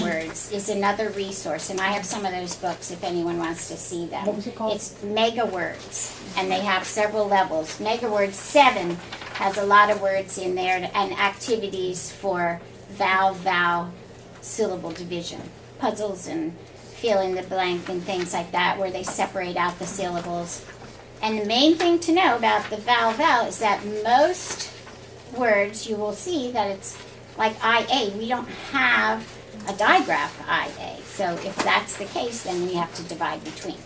Words is another resource, and I have some of those books if anyone wants to see them. What was it called? It's Mega Words, and they have several levels. Mega Words 7 has a lot of words in there and activities for vowel syllable division, puzzles and fill in the blank and things like that where they separate out the syllables. And the main thing to know about the vowel is that most words you will see that it's like IA. We don't have a digraph IA. So if that's the case, then we have to divide between.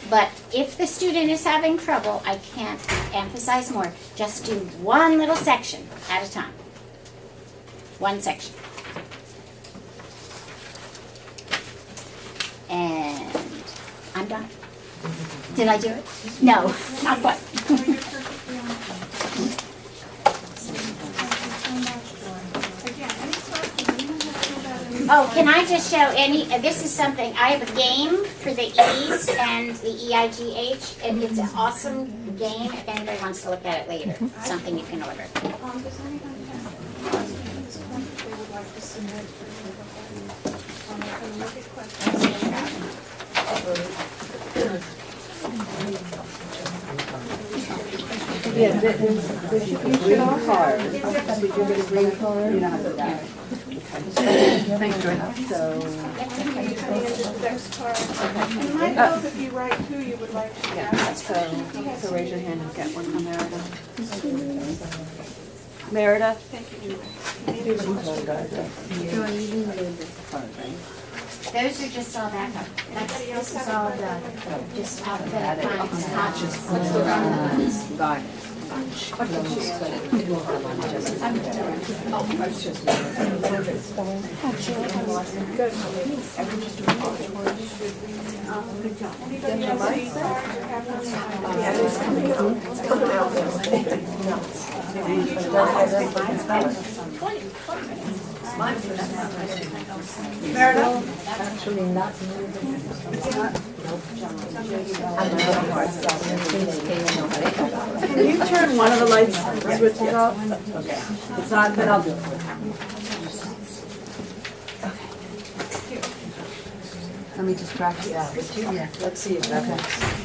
But if the student is having trouble, I can't emphasize more. Just do one little section at a time. One section. And I'm done. Did I do it? No, not quite. Oh, can I just show this is something, I have a game for the E's and the EIGH, and it's an awesome game if anybody wants to look at it later. Something you can order. Does anyone have questions they would like to submit for the look at questions? Yeah, you should all card. Did you get a green card? You don't have to do that. Thanks, Joy. So. And Mike knows if you write who you would like to Yeah, grab. so raise your hand and get one from Merida. Merida? Thank you, Julie. Those are just all backup. This is all the, just alphabetic lines. Got it. Anybody else need cards or have Actually not. Can you turn one of the lights switches off? Okay. It's not, then I'll do it. Let me just practice. Yeah, let's see if that works.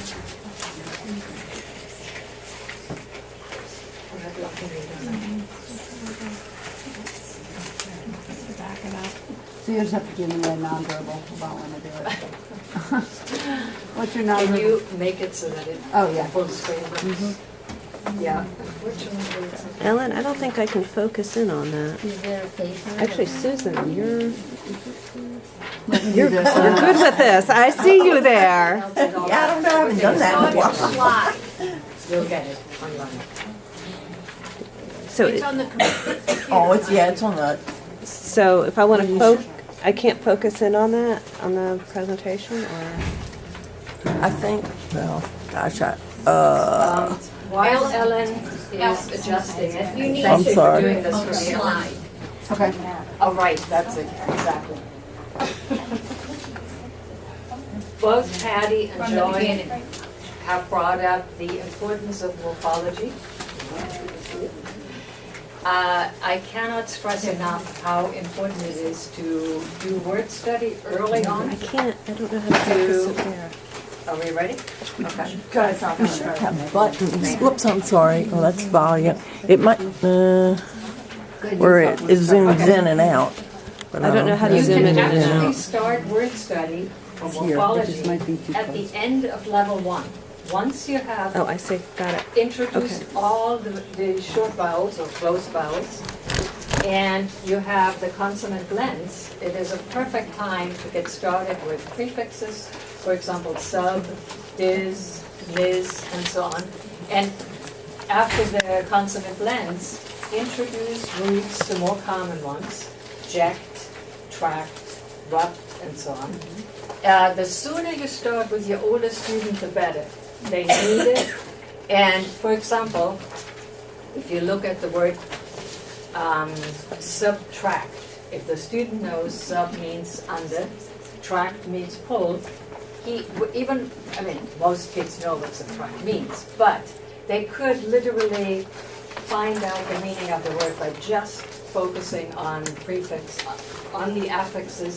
So you just have to give me a nonverbal about when to do it. What's your nonverbal? Can you make it so that it Oh, yeah. full screen? Yeah. Unfortunately, it's- Ellen, I don't think I can focus in on that. Actually, Susan, you're good with this. I see you there. Yeah, I don't know, I haven't done that in a while. You'll get it online. So, Oh, it's on the, so if I want to I can't focus in on that on the presentation, or I think, well, gosh, While Ellen is adjusting it, I'm thank you for sorry. doing this for me. Okay. Oh, right, that's it, exactly. Both Patty and Joy have brought up the importance of morphology. I cannot stress enough how important it is to do word study early I on. can't. I don't know how to focus it there. Are we ready? Okay. have buttons. Whoops, I'm sorry. Well, that's volume. It might, where it zooms in and out. But I don't know how to You zoom can in and actually out. start word study for Here, it morphology just might be too at the end of level 1. Once you have Oh, I see. Got it. introduced all the short vowels or closed vowels, and you have the consonant blends, it is a perfect time to get started with prefixes, for example, sub, dis, nis, and so on. And after the consonant blends, introduce roots to more common ones, ject, tract, rupt, and so on. The sooner you start with your older student, the better. They need it. And for example, if you look at the word subtract, if the student knows sub means under, tract means pull, most kids know what subtract means, but they could literally find out the meaning of the word by just focusing on on the affixes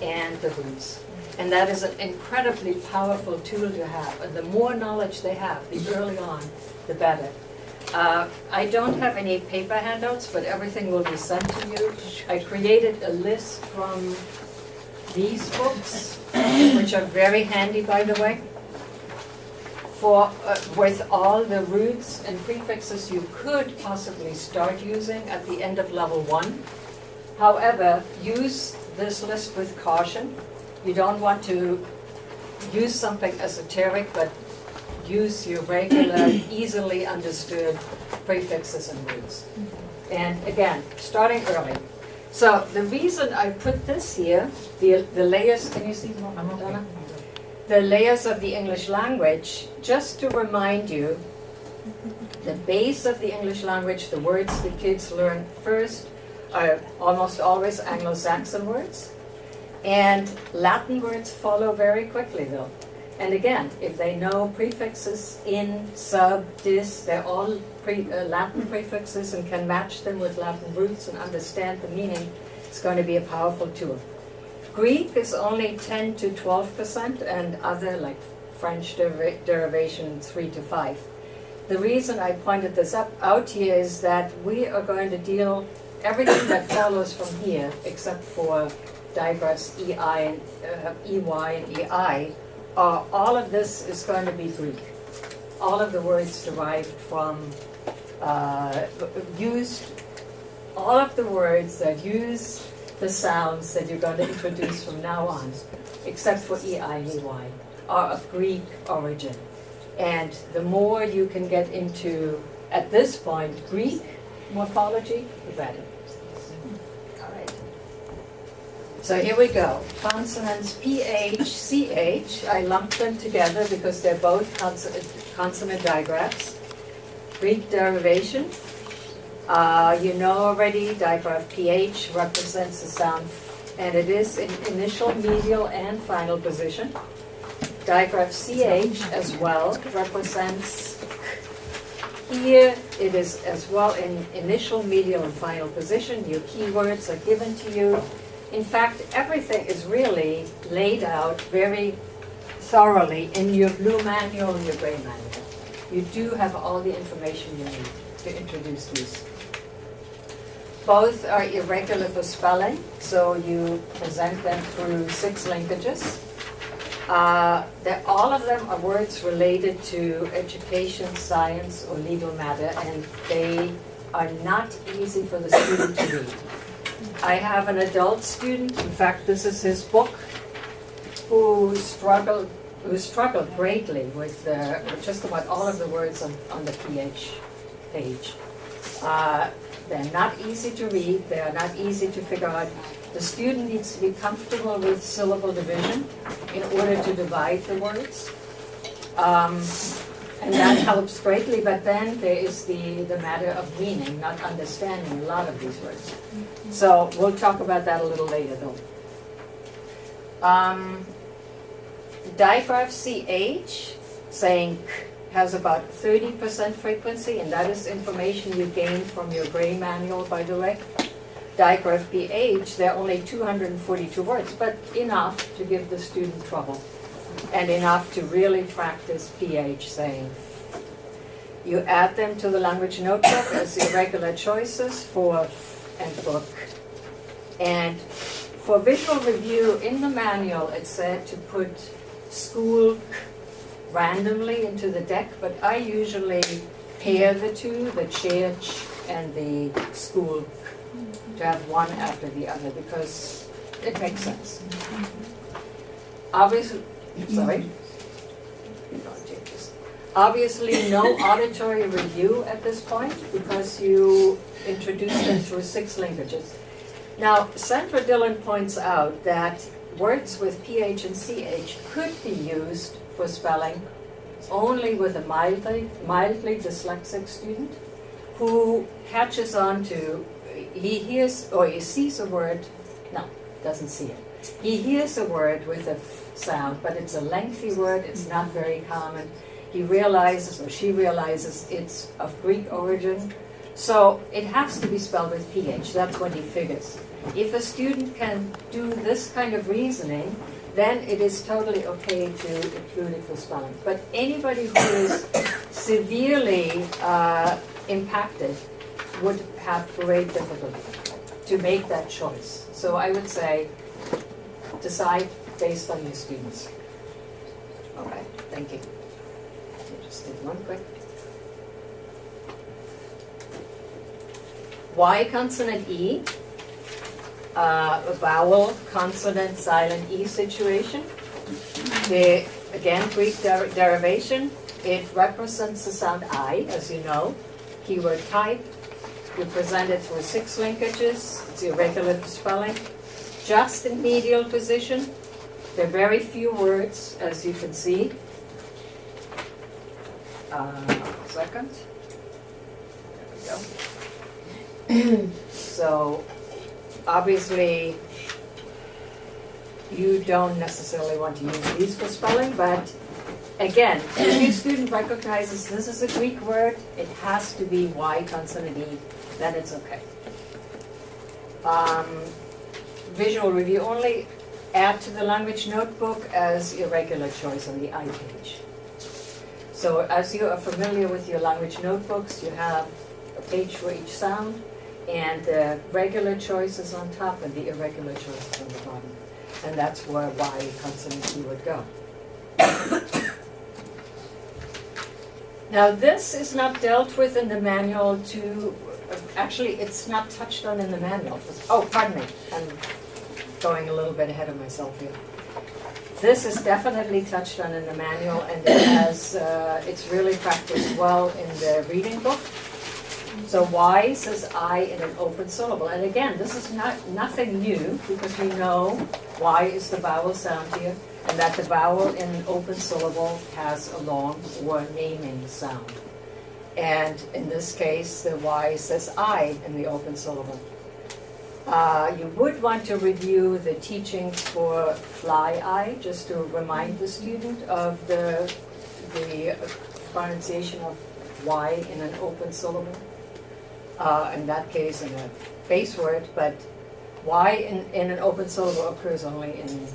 and the roots. And that is an incredibly powerful tool to have. And the more knowledge they have, the early on, the better. I don't have any paper handouts, but everything will be sent to you. I created a list from these books, which are very handy, by the way, with all the roots and prefixes you could possibly start using at the end of level 1. However, use this list with caution. You don't want to use something esoteric, but use your regular, easily understood prefixes and roots. And again, starting early. So the reason I put this here, the layers, can you see more, Donna? The layers of the English language, just to remind you, the base of the English language, the words the kids learn first are almost always Anglo-Saxon words. And Latin words follow very quickly though. And again, if they know prefixes in, sub, dis, they're all Latin prefixes and can match them with Latin roots and understand the meaning, it's going to be a powerful tool. Greek is only 10 to 12%, and other, like French derivation, 3 to 5. The reason I pointed this out here is that we are going to deal everything that follows from here, except for digraphs EI, EY and EI, all of this is going to be Greek. All of the words derived from, all of the words that use the sounds that you're going to introduce from now on, except for EI and EY, are of Greek origin. And the more you can get into, at this point, Greek morphology, the better. All right. So here we go. Consonants PH, CH, I lumped them together because they're both consonant digraphs. Greek derivation. You know already, digraph PH represents the sound, and it is in initial, medial, and final position. Digraph CH as well represents, here it is as well in initial, medial, and final position. Your keywords are given to you. In fact, everything is really laid out very thoroughly in your blue manual and your gray manual. You do have all the information you need to introduce these. Both are irregular for spelling, so you present them through 6 linkages. All of them are words related to education, science, or legal matter, and they are not easy for the student to read. I have an adult student, in fact this is his book, who struggled greatly with just about all of the words on the PH page. They're not easy to read, they are not easy to figure out. The student needs to be comfortable with syllable division in order to divide the words. And that helps greatly, but then there is the matter of meaning, not understanding a lot of these words. So we'll talk about that a little later though. Digraph CH, saying k, has about 30% frequency, and that is information you gain from your gray manual, by the way. Digraph PH, there are only 242 words, but enough to give the student trouble, and enough to really practice PH saying. You add them to the language notebook as irregular choices for and book. And for visual review in the manual, it said to put school randomly into the deck, but I usually pair the two, the church and the school, to have one after the other because it makes sense. Obviously, Obviously, no auditory review at this point because you introduce them through 6 linkages. Now, Sandra Dillon points out that words with PH and CH could be used for spelling only with a mildly dyslexic student who catches on to, he hears or he sees a word, no, doesn't see it. He hears a word with a sound, but it's a lengthy word, it's not very common. He realizes, or she realizes, it's of Greek origin, So it has to be spelled with PH, that's what he figures. If a student can do this kind of reasoning, then it is totally okay to include it for spelling. But anybody who is severely impacted would have great difficulty to make that choice. So I would say, decide based on your students. Okay, thank you. So just did one quick. Y consonant E, a vowel, consonant, silent E situation. Again, Greek derivation, it represents the sound I, as you know. Keyword type, you present it through 6 linkages, it's irregular for spelling. Just in medial position, there are very few words, as you can see. Second. There we go. So, obviously, you don't necessarily want to use these for spelling, but again, if your student recognizes this is a Greek word, it has to be Y consonant E, then it's okay. Visual review only, add to the language notebook as irregular choice on the I page. So as you are familiar with your language notebooks, you have a page for each sound, and the regular choice is on top and the irregular choice is on the bottom. And that's where Y consonant E would go. Now this is not dealt with in the manual actually it's not touched on in the manual. Oh, pardon me, I'm going a little bit ahead of myself here. This is definitely touched on in the manual, and it's really practiced well in the reading book. So Y says I in an open syllable. And again, this is nothing new, because we know Y is the vowel sound here, and that the vowel in an open syllable has a long or naming sound. And in this case, the Y says I in the open syllable. You would want to review the teachings for fly eye, just to remind the student of the pronunciation of Y in an open syllable. In that case, in a base word, but Y in an open syllable occurs only in,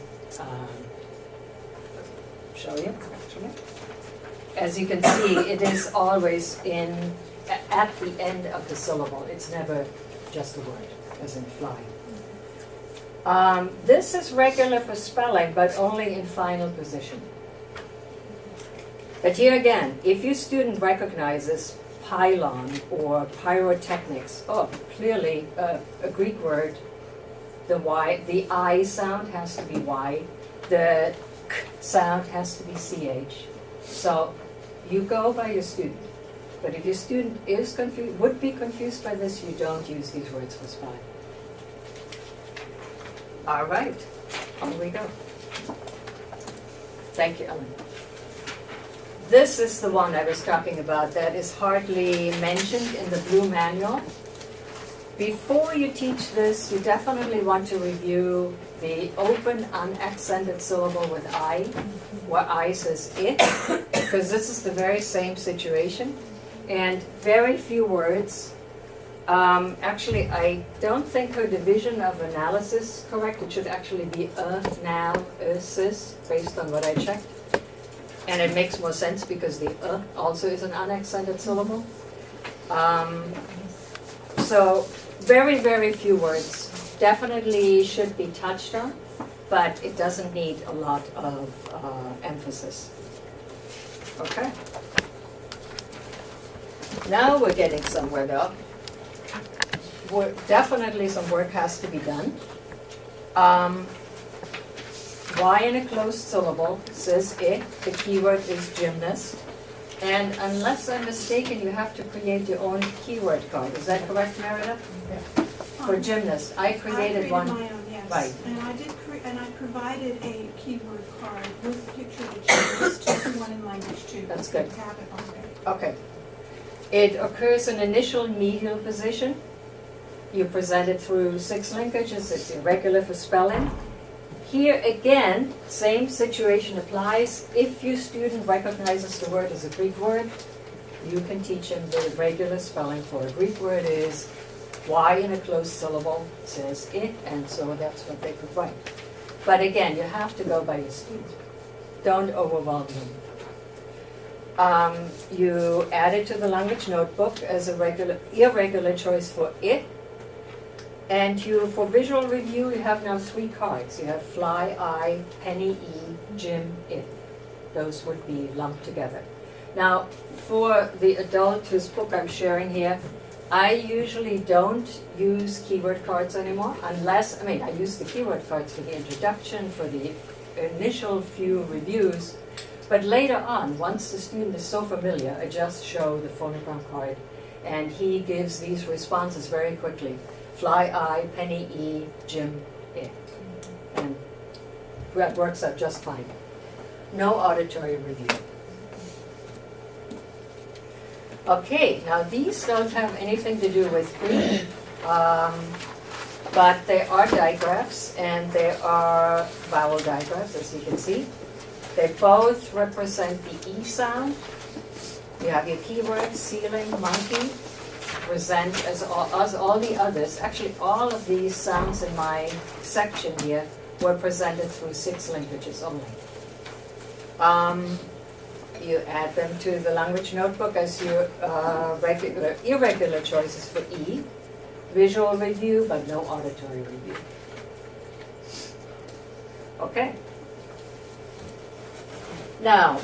show you, actually. As you can see, it is always at the end of the syllable. It's never just a word, as in fly. This is regular for spelling, but only in final position. But here again, if your student recognizes pylon or pyrotechnics, clearly a Greek word, the I sound has to be Y, the K sound has to be CH. So you go by your student. But if your student is would be confused by this, you don't use these words for spelling. All right, on we go. Thank you, Ellen. This is the one I was talking about that is hardly mentioned in the blue manual. Before you teach this, you definitely want to review the open unaccented syllable with I, where I says it, because this is the very same situation. And very few words. Actually, I don't think her division of analysis is correct. It should actually be analysis, based on what I checked. And it makes more sense because the also is an unaccented syllable. So very, very few words. Definitely should be touched on, but it doesn't need a lot of emphasis. Okay. Now we're getting somewhere though. Definitely some work has to be done. Y in a closed syllable says it. The keyword is gymnast. And unless I'm mistaken, you have to create your own keyword card. Is that correct, Merida? Yeah. For gymnast, I created one. my own, yes. Right. And I provided a keyword card with a picture of the gymnast to everyone in language 2. That's good. You have it on there. Okay. It occurs in initial medial position. You present it through 6 linkages. It's irregular for spelling. Here again, same situation applies. If your student recognizes the word as a Greek word, you can teach him the regular spelling for a Greek word is Y in a closed syllable says it, and so that's what they could write. But again, you have to go by your speed. Don't overwhelm them. You add it to the language notebook as a irregular choice for it. And for visual review, you have now 3 cards. You have fly, I, penny, E, Jim, it. Those would be lumped together. Now, for the adult whose book I'm sharing here, I usually don't use keyword cards anymore, unless, I use the keyword cards for the introduction, for the initial few reviews, but later on, once the student is so familiar, I just show the phonogram card, and he gives these responses very quickly. Fly, I, penny, E, Jim, it. And that works out just fine. No auditory review. Okay, now these don't have anything to do with Greek, but they are digraphs, and they are vowel digraphs, as you can see. They both represent the E sound. You have your keywords, ceiling, monkey, present as all the others. Actually, all of these sounds in my section here were presented through 6 languages only. You add them to the language notebook as your irregular choices for E. Visual review, but no auditory review. Okay. Now,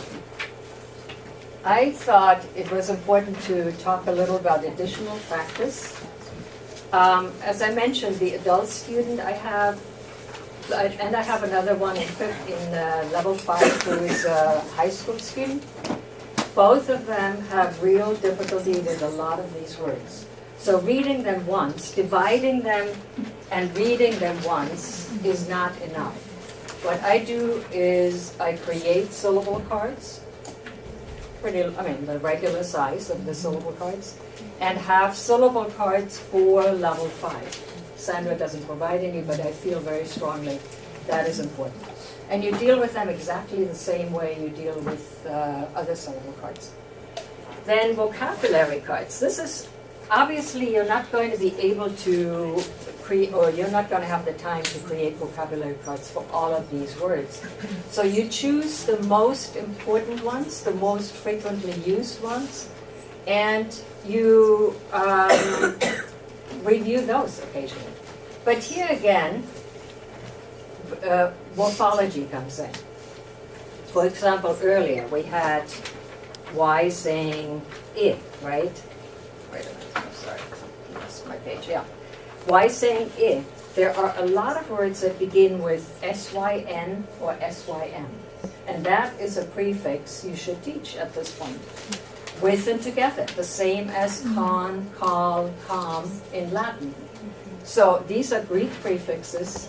I thought it was important to talk a little about additional practice. As I mentioned, the adult student I have, and I have another one in level 5 who is a high school student. Both of them have real difficulty with a lot of these words. So reading them once, dividing them and reading them once is not enough. What I do is I create syllable cards, the regular size of the syllable cards, and have syllable cards for level 5. Sandra doesn't provide any, but I feel very strongly that is important. And you deal with them exactly the same way you deal with other syllable cards. Then vocabulary cards. This is, obviously you're not going to be able to create, or you're not going to have the time to create vocabulary cards for all of these words. So you choose the most important ones, the most frequently used ones, and you review those occasionally. But here again, morphology comes in. For example, earlier we had Y saying it, right? Wait a minute, I'm sorry, lost my page, yeah. Y saying it. There are a lot of words that begin with SYN or SYM. And that is a prefix you should teach at this point. With and together, the same as con, call, com in Latin. So these are Greek prefixes,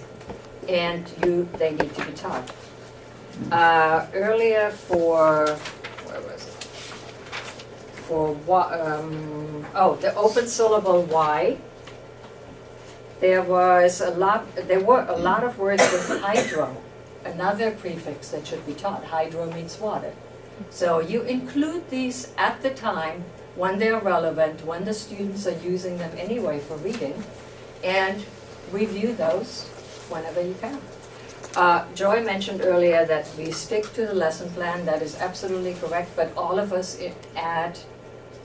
and they need to be taught. Earlier where was it? The open syllable Y. There were a lot of words with hydro, another prefix that should be taught. Hydro means water. So you include these at the time when they're relevant, when the students are using them anyway for reading, and review those whenever you can. Joy mentioned earlier that we stick to the lesson plan. That is absolutely correct, but all of us add,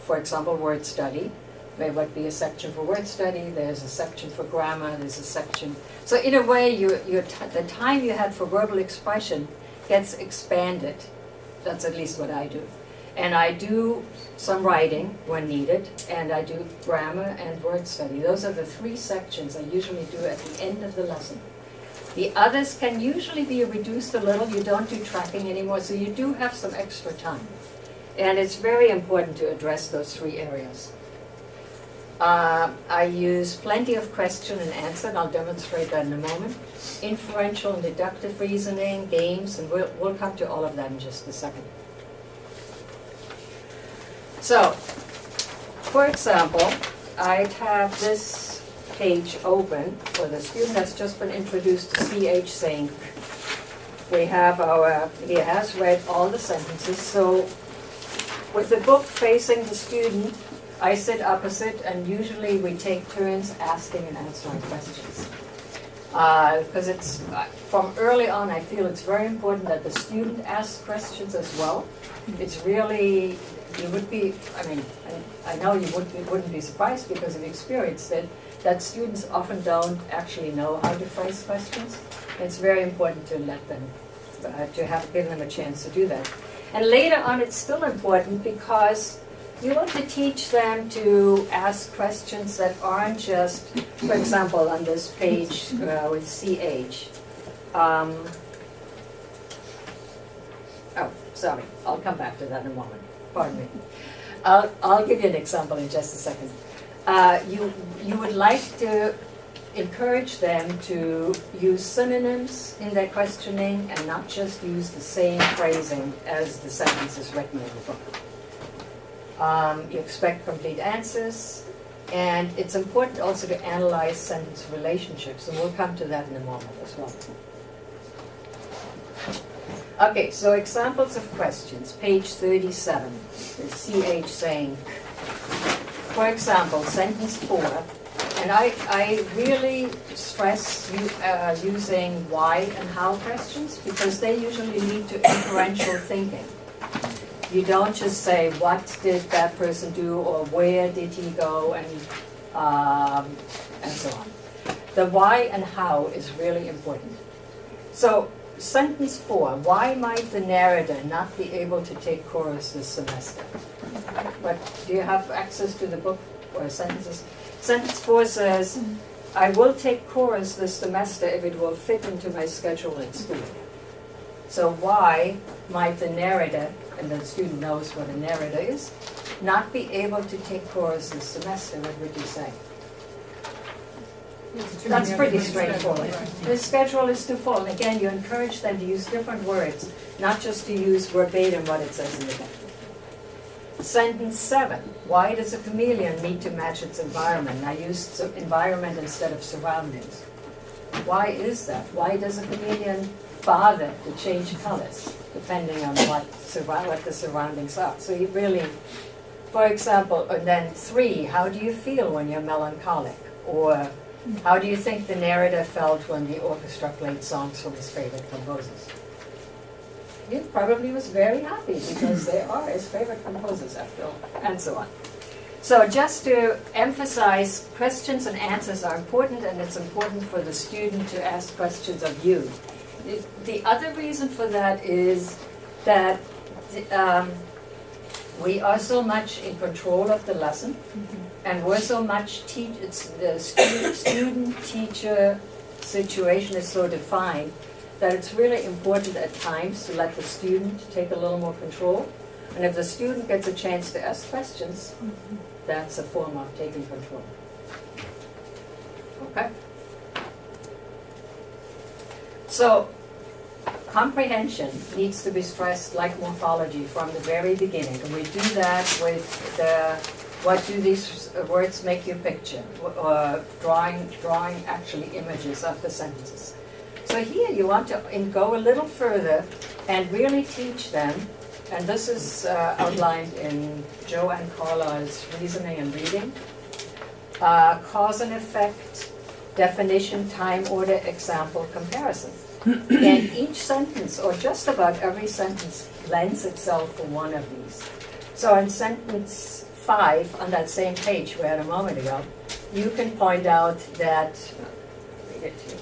for example, word study. There would be a section for word study, there's a section for grammar, there's a section. So in a way, the time you had for verbal expression gets expanded. That's at least what I do. And I do some writing when needed, and I do grammar and word study. Those are the 3 sections I usually do at the end of the lesson. The others can usually be reduced a little. You don't do tracking anymore, so you do have some extra time. And it's very important to address those 3 areas. I use plenty of question and answer, and I'll demonstrate that in a moment. Inferential and deductive reasoning, games, and we'll come to all of that in just a second. So, for example, I'd have this page open for the student that's just been introduced to CH saying, he has read all the sentences, so with the book facing the student, I sit opposite, and usually we take turns asking and answering questions. Because it's, from early on, I feel it's very important that the student asks questions as well. It's really, you would be, I mean, I know you wouldn't be surprised because you've experienced it, that students often don't actually know how to phrase questions. It's very important to let them, give them a chance to do that. And later on, it's still important because you want to teach them to ask questions that aren't just, for example, on this page with CH. Oh, sorry, I'll come back to that in a moment. Pardon me. I'll give you an example in just a second. You would like to encourage them to use synonyms in their questioning and not just use the same phrasing as the sentence is written in the book. You expect complete answers, and it's important also to analyze sentence relationships, and we'll come to that in a moment as well. Okay, so examples of questions, page 37, there's CH saying, for example, sentence 4, and I really stress using why and how questions because they usually lead to inferential thinking. You don't just say, what did that person do, or where did he go, and so on. The why and how is really important. So, sentence 4, why might the narrator not be able to take chorus this semester? But do you have access to the book or sentences? Sentence 4 says, I will take chorus this semester if it will fit into my schedule at school. So why might the narrator, and the student knows what a narrator is, not be able to take chorus this semester? What would you say? That's pretty straightforward. The schedule is too full. And again, you encourage them to use different words, not just to use verbatim what it says in the book. Sentence 7, why does a chameleon need to match its environment? I used environment instead of surroundings. Why is that? Why does a chameleon bother to change colors depending on what the surroundings are? So you really, for example, and then 3, how do you feel when you're melancholic? Or how do you think the narrator felt when the orchestra played songs from his favorite composers? He probably was very happy because they are his favorite composers after all, and so on. So just to emphasize, questions and answers are important, and it's important for the student to ask questions of you. The other reason for that is that we are so much in control of the lesson, and we're so much the student-teacher situation is so defined that it's really important at times to let the student take a little more control. And if the student gets a chance to ask questions, that's a form of taking control. Okay? So, comprehension needs to be stressed like morphology from the very beginning. And we do that with the, what do these words make you picture? Drawing actually images of the sentences. So here you want to go a little further and really teach them, and this is outlined in Joanne Carlyle's Reasoning and Reading, cause and effect, definition, time order, example, comparison. And each sentence, or just about every sentence, lends itself to one of these. So in sentence 5, on that same page we had a moment ago, you can point out that, read it to you.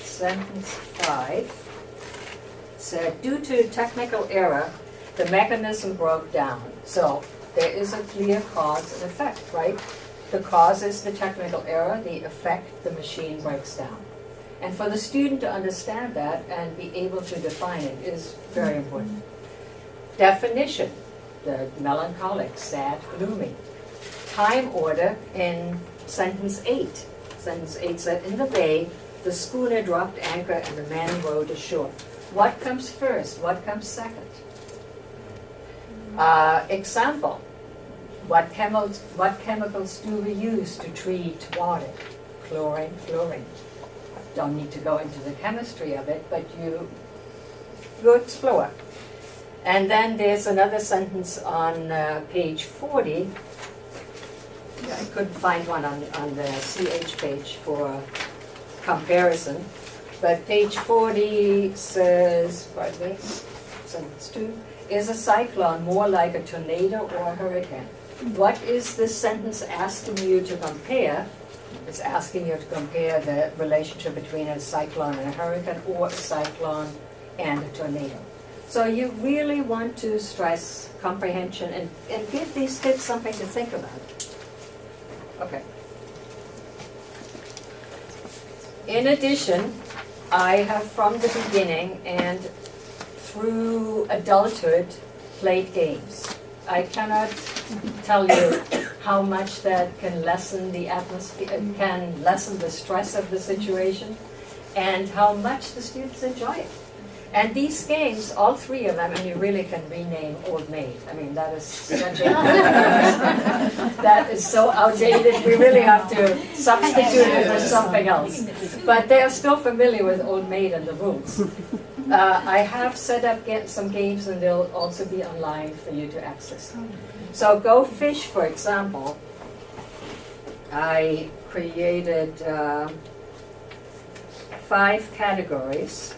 Sentence 5 said, due to technical error, the mechanism broke down. So there is a clear cause and effect, right? The cause is the technical error, the effect, the machine breaks down. And for the student to understand that and be able to define it is very important. Definition, the melancholic, sad, gloomy. Time order in sentence 8. Sentence 8 said, in the bay, the schooner dropped anchor and the man rowed ashore. What comes first? What comes second? Example, what chemicals do we use to treat water? Chlorine, fluorine. Don't need to go into the chemistry of it, but you explore. And then there's another sentence on page 40. I couldn't find one on the CH page for comparison. But page 40 says, pardon me, sentence 2, is a cyclone more like a tornado or a hurricane? What is this sentence asking you to compare? It's asking you to compare the relationship between a cyclone and a hurricane, or a cyclone and a tornado. So you really want to stress comprehension and give these kids something to think about. Okay. In addition, I have from the beginning and through adulthood played games. I cannot tell you how much that can lessen the atmosphere, can lessen the stress of the situation, and how much the students enjoy it. And these games, all three of them, and you really can rename Old Maid. I mean, that is such a, that is so outdated. We really have to substitute it with something else. But they are still familiar with Old Maid and the rules. I have set up some games, and they'll also be online for you to access. So Go Fish, for example, I created 5 categories: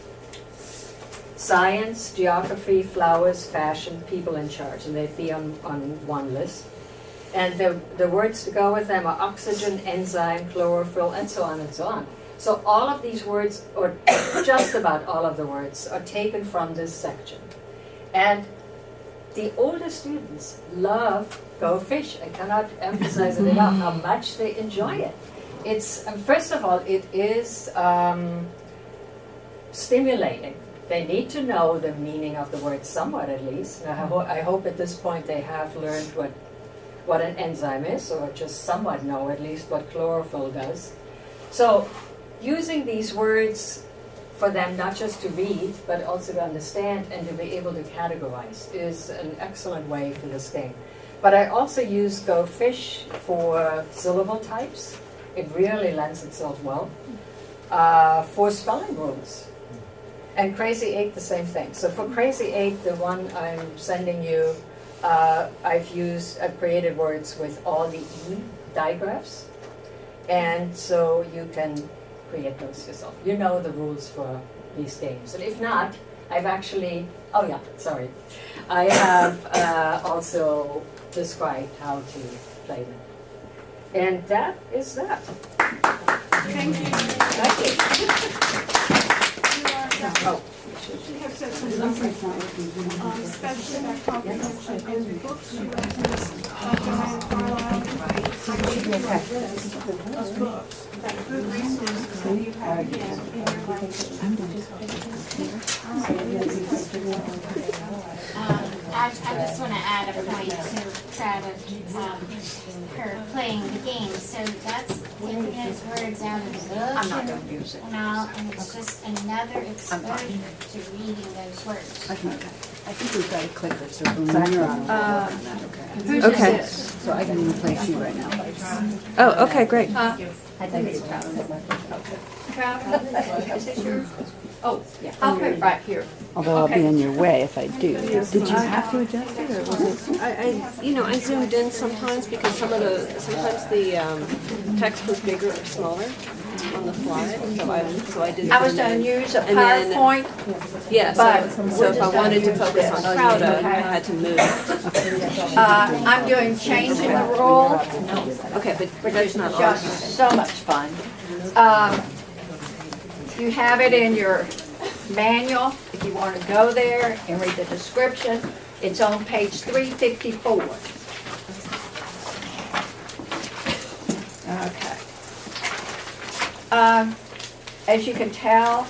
science, geography, flowers, fashion, people in charge, and they'd be on one list. And the words to go with them are oxygen, enzyme, chlorophyll, and so on and so on. So all of these words, or just about all of the words, are taken from this section. And the older students love Go Fish. I cannot emphasize it enough how much they enjoy it. It's, first of all, it is stimulating. They need to know the meaning of the word somewhat, at least. I hope at this point they have learned what an enzyme is, or just somewhat know at least what chlorophyll does. So using these words for them not just to read, but also to understand and to be able to categorize is an excellent way for this game. But I also use Go Fish for syllable types. It really lends itself well. For spelling rules. And Crazy 8, the same thing. So for Crazy 8, the one I'm sending you, I've created words with all the E digraphs. And so you can create those yourself. You know the rules for these games. And if not, I've actually, I have also described how to play them. And that is that. Thank you. Thank you. Oh. We have said something, especially about comprehension in books. You have this Joanne Carlisle. Those books, that good resources that you have again in your I just want to add a point to Pratt of her playing the game. So that's taking those words out of the book. I'm not going to use it. No, and it's just another exposure to reading those words. I think we've got a clicker, so when you're on, okay. Okay. So I can replace you right now. Oh, okay, great. I think it's Is this yours? Oh, yeah. I'll put it right here. Although I'll be in your way if I do. Did you have to adjust it, or was it? I zoomed in sometimes because sometimes the text was bigger or smaller on the slide, so I did. I was going to use a And then- PowerPoint. Yeah, but so if I wanted to focus on Crowd, I had to move. I'm doing changing the rule, Okay, but which that's is not just on. so much fun. You have it in your manual, if you want to go there and read the description. It's on page 354. Okay. As you can tell,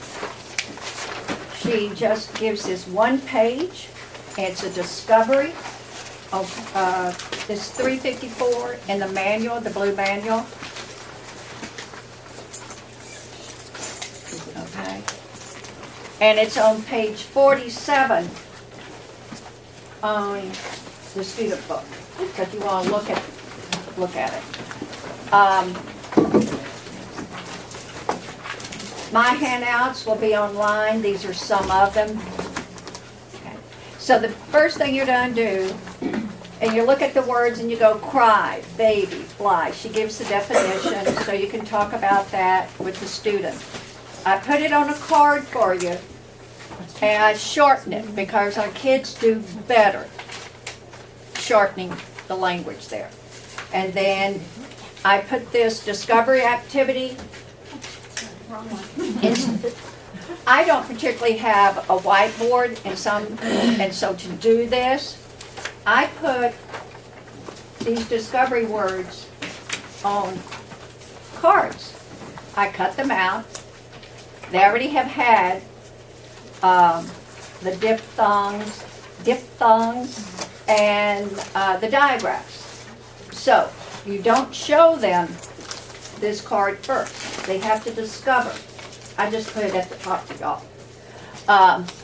she just gives this one page, and it's a discovery of this 354 in the manual, the blue manual. Okay. And it's on page 47 on the student book, because you want to look at it. My handouts will be online. These are some of them. Okay. So the first thing you're gonna do, and you look at the words and you go cry, baby, fly. She gives the definition, so you can talk about that with the student. I put it on a card for you, and I shorten it because our kids do better shortening the language there. And then I put this discovery activity. I don't particularly have a whiteboard and so to do this, I put these discovery words on cards. I cut them out. They already have had the diphthongs, and the digraphs. So you don't show them this card first. They have to discover. I just put it at the top for y'all.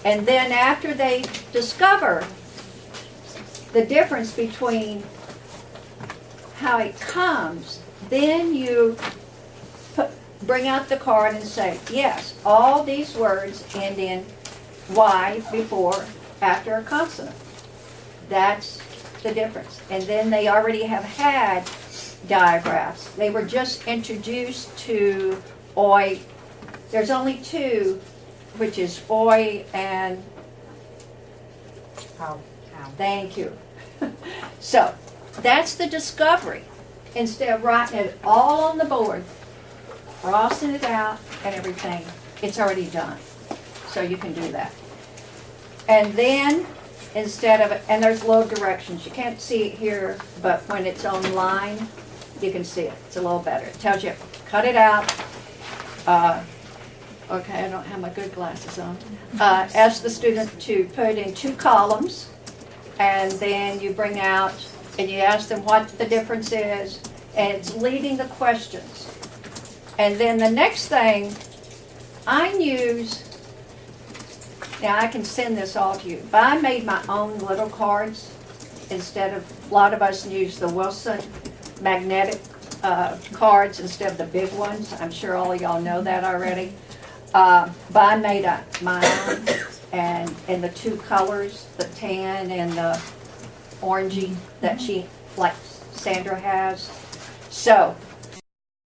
And then after they discover the difference between how it comes, then you bring out the card and say, yes, all these words end in Y before, after a consonant. That's the difference. And then they already have had digraphs. They were just introduced to OI. There's only two, which is OI and thank you. So that's the discovery. Instead of writing it all on the board, crossing it out and everything, it's already done. So you can do that. And then instead of, and there's little directions. You can't see it here, but when it's online, you can see it. It's a little better. It tells you, cut it out. Okay, I don't have my good glasses on. Ask the student to put it in 2 columns, and then you bring out, and you ask them what the difference is, and it's leading the questions. And then the next thing, I use, now I can send this all to you, but I made my own little cards instead of, a lot of us use the Wilson magnetic cards instead of the big ones. I'm sure all of y'all know that already. But I made my own, and in the 2 colors, the tan and the orangey that she, like Sandra has. So